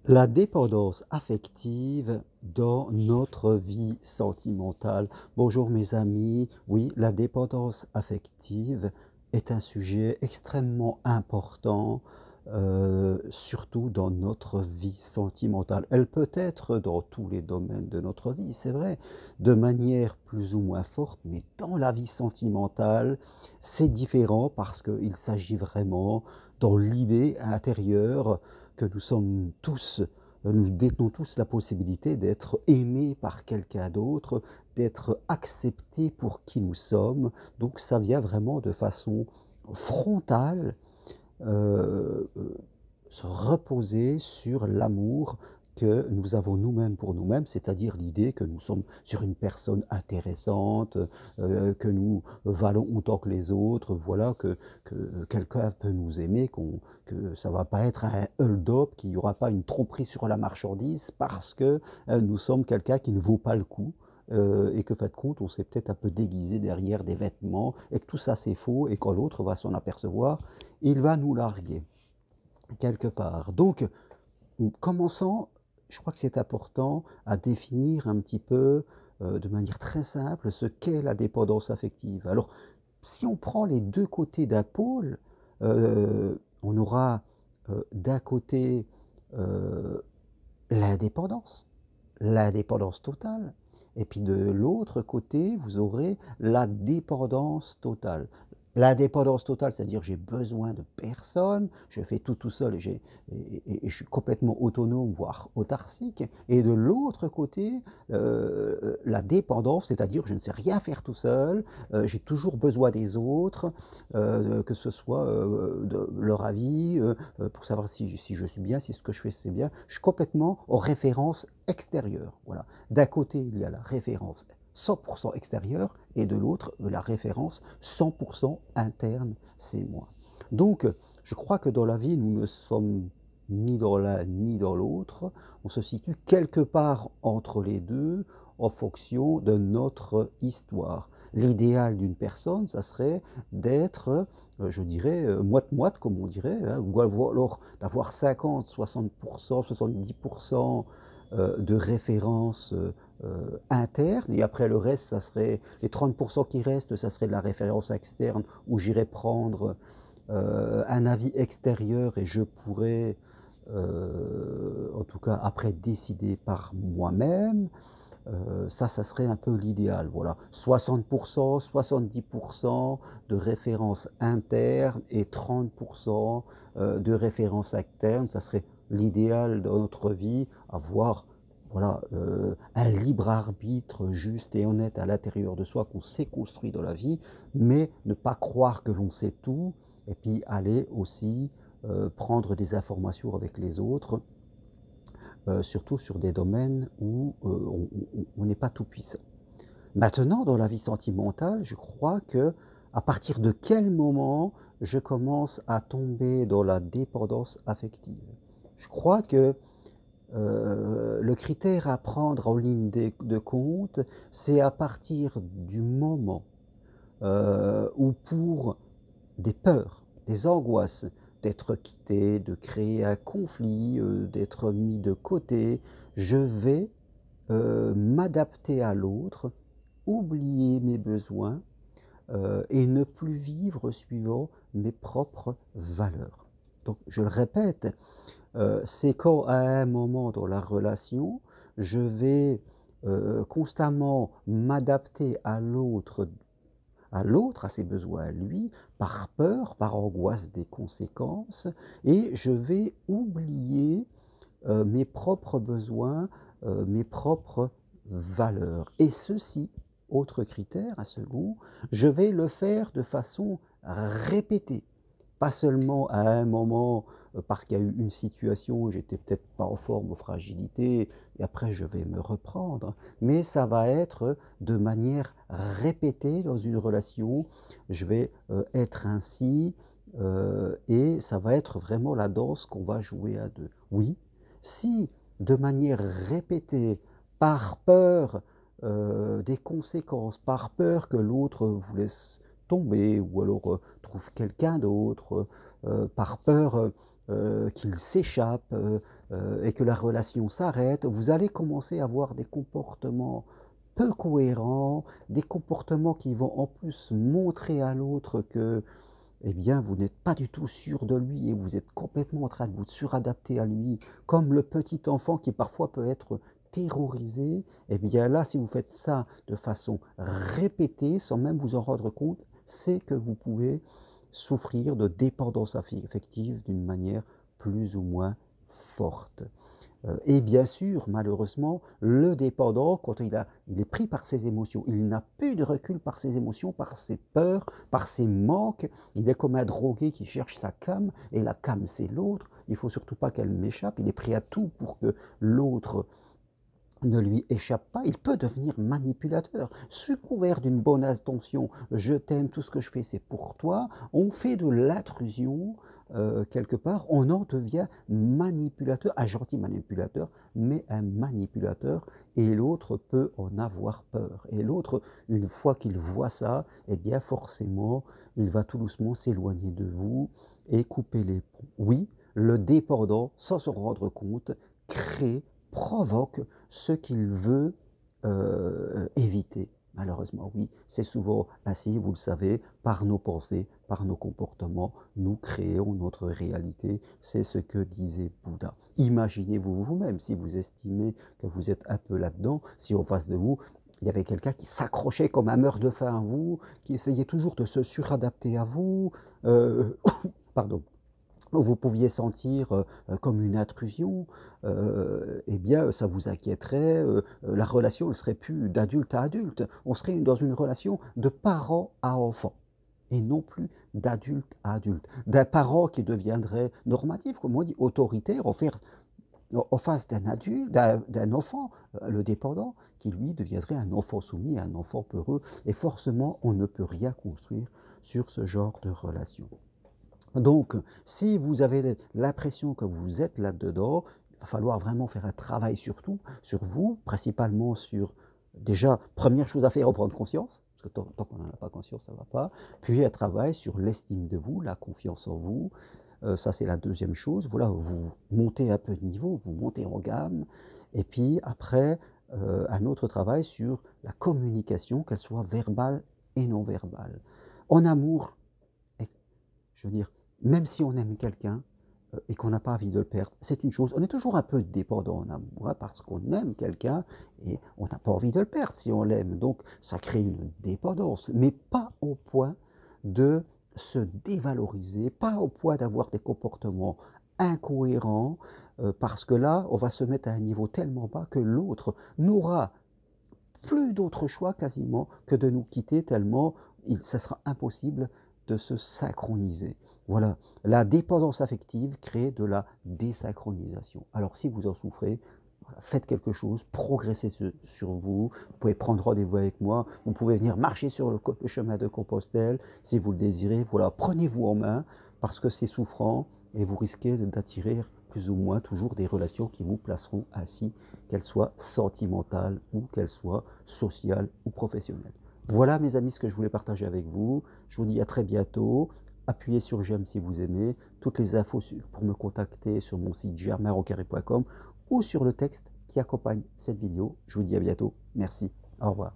La dépendance affective dans notre vie sentimentale. Bonjour mes amis, oui, la dépendance affective est un sujet extrêmement important, surtout dans notre vie sentimentale. Elle peut être dans tous les domaines de notre vie, c'est vrai, de manière plus ou moins forte, mais dans la vie sentimentale, c'est différent parce qu'il s'agit vraiment dans l'idée intérieure que nous sommes tous, nous détenons tous la possibilité d'être aimés par quelqu'un d'autre, d'être acceptés pour qui nous sommes. Donc ça vient vraiment de façon frontale euh, se reposer sur l'amour que nous avons nous-mêmes pour nous-mêmes, c'est-à-dire l'idée que nous sommes sur une personne intéressante, que nous valons autant que les autres, voilà, que quelqu'un peut nous aimer, que ça ne va pas être un hold-up, qu'il n'y aura pas une tromperie sur la marchandise parce que nous sommes quelqu'un qui ne vaut pas le coup. Et que, fait de compte, on s'est peut-être un peu déguisé derrière des vêtements, et que tout ça c'est faux, et quand l'autre va s'en apercevoir, il va nous larguer quelque part. Donc, commençons, je crois que c'est important à définir un petit peu, de manière très simple, ce qu'est la dépendance affective. Alors, si on prend les deux côtés d'un pôle, on aura d'un côté euh, l'indépendance, l'indépendance totale, et puis de l'autre côté, vous aurez la dépendance totale. La dépendance totale, c'est-à-dire j'ai besoin de personne, je fais tout seul et je suis complètement autonome, voire autarcique. Et de l'autre côté, la dépendance, c'est-à-dire je ne sais rien faire tout seul, j'ai toujours besoin des autres, que ce soit de leur avis, pour savoir si je suis bien, si ce que je fais c'est bien. Je suis complètement aux références extérieures. Voilà. D'un côté, il y a la référence 100% extérieure et de l'autre, la référence 100% interne, c'est moi. Donc, je crois que dans la vie, nous ne sommes ni dans l'un ni dans l'autre. On se situe quelque part entre les deux en fonction de notre histoire. L'idéal d'une personne, ça serait d'être, je dirais, moite-moite, comme on dirait, hein, ou alors d'avoir 50, 60%, 70% de références internes, et après le reste, ça serait, les 30% qui restent, ça serait de la référence externe, où j'irais prendre un avis extérieur et je pourrais, en tout cas après, décider par moi-même. Ça serait un peu l'idéal. Voilà. 60%, 70% de références internes et 30% de références externes. Ça serait l'idéal dans notre vie, avoir voilà, un libre arbitre juste et honnête à l'intérieur de soi qu'on s'est construit dans la vie, mais ne pas croire que l'on sait tout, et puis aller aussi prendre des informations avec les autres, surtout sur des domaines où on n'est pas tout puissant. Maintenant, dans la vie sentimentale, je crois que à partir de quel moment je commence à tomber dans la dépendance affective. Je crois que le critère à prendre en ligne de compte, c'est à partir du moment où pour des peurs, des angoisses, d'être quitté, de créer un conflit, d'être mis de côté, je vais m'adapter à l'autre, oublier mes besoins et ne plus vivre suivant mes propres valeurs. Donc je le répète, c'est quand à un moment dans la relation, je vais constamment m'adapter à l'autre, à ses besoins à lui, par peur, par angoisse des conséquences, et je vais oublier mes propres besoins, mes propres valeurs. Et ceci, autre critère, un second, je vais le faire de façon répétée. Pas seulement à un moment parce qu'il y a eu une situation où j'étais peut-être pas en forme, aux fragilités, et après je vais me reprendre, mais ça va être de manière répétée dans une relation. Je vais être ainsi et ça va être vraiment la danse qu'on va jouer à deux. Oui, si de manière répétée, par peur des conséquences, par peur que l'autre vous laisse tomber ou alors trouve quelqu'un d'autre, par peur qu'il s'échappe et que la relation s'arrête, vous allez commencer à avoir des comportements peu cohérents, des comportements qui vont en plus montrer à l'autre que eh bien, vous n'êtes pas du tout sûr de lui et vous êtes complètement en train de vous suradapter à lui, comme le petit enfant qui parfois peut être terrorisé. Eh bien là, si vous faites ça de façon répétée, sans même vous en rendre compte, c'est que vous pouvez souffrir de dépendance affective d'une manière plus ou moins forte. Et bien sûr, malheureusement, le dépendant, quand il est pris par ses émotions, il n'a plus de recul par ses émotions, par ses peurs, par ses manques. Il est comme un drogué qui cherche sa came, et la came, c'est l'autre. Il ne faut surtout pas qu'elle m'échappe. Il est prêt à tout pour que l'autre ne lui échappe pas, il peut devenir manipulateur. Sous couvert d'une bonne intention, je t'aime, tout ce que je fais c'est pour toi, on fait de l'intrusion quelque part, on en devient manipulateur, un gentil manipulateur, mais un manipulateur, et l'autre peut en avoir peur. Et l'autre, une fois qu'il voit ça, eh bien forcément, il va tout doucement s'éloigner de vous et couper les ponts. Oui, le dépendant, sans se rendre compte, crée, provoque ce qu'il veut éviter. Malheureusement, oui, c'est souvent ainsi, vous le savez, par nos pensées, par nos comportements, nous créons notre réalité. C'est ce que disait Bouddha. Imaginez-vous vous-même, si vous estimez que vous êtes un peu là-dedans, si en face de vous, il y avait quelqu'un qui s'accrochait comme un meurt-de-faim à vous, qui essayait toujours de se suradapter à vous, pardon, vous pouviez sentir comme une intrusion, eh bien ça vous inquiéterait, la relation ne serait plus d'adulte à adulte, on serait dans une relation de parent à enfant, et non plus d'adulte à adulte. D'un parent qui deviendrait normatif, comme on dit, autoritaire, en face d'un adulte, d'un enfant, le dépendant, qui lui deviendrait un enfant soumis, un enfant peureux, et forcément on ne peut rien construire sur ce genre de relation. Donc, si vous avez l'impression que vous êtes là-dedans, il va falloir vraiment faire un travail sur vous, principalement sur, déjà, première chose à faire, reprendre conscience, parce que tant qu'on n'en a pas conscience, ça ne va pas. Puis un travail sur l'estime de vous, la confiance en vous. Ça, c'est la deuxième chose. Voilà, vous montez un peu de niveau, vous montez en gamme. Et puis après, un autre travail sur la communication, qu'elle soit verbale et non verbale. En amour, je veux dire, même si on aime quelqu'un et qu'on n'a pas envie de le perdre, c'est une chose. On est toujours un peu dépendant en amour, hein, parce qu'on aime quelqu'un et on n'a pas envie de le perdre si on l'aime. Donc ça crée une dépendance, mais pas au point de se dévaloriser, pas au point d'avoir des comportements incohérents, parce que là, on va se mettre à un niveau tellement bas que l'autre n'aura plus d'autre choix quasiment que de nous quitter, tellement ça sera impossible de se synchroniser. Voilà, la dépendance affective crée de la désynchronisation. Alors si vous en souffrez, voilà, faites quelque chose, progressez sur vous. Vous pouvez prendre rendez-vous avec moi, vous pouvez venir marcher sur le chemin de Compostelle si vous le désirez. Voilà, prenez-vous en main parce que c'est souffrant et vous risquez d'attirer plus ou moins toujours des relations qui vous placeront ainsi, qu'elles soient sentimentales ou qu'elles soient sociales ou professionnelles. Voilà mes amis ce que je voulais partager avec vous. Je vous dis à très bientôt. Appuyez sur j'aime si vous aimez. Toutes les infos pour me contacter sur mon site germainrocarré.com ou sur le texte qui accompagne cette vidéo. Je vous dis à bientôt. Merci. Au revoir.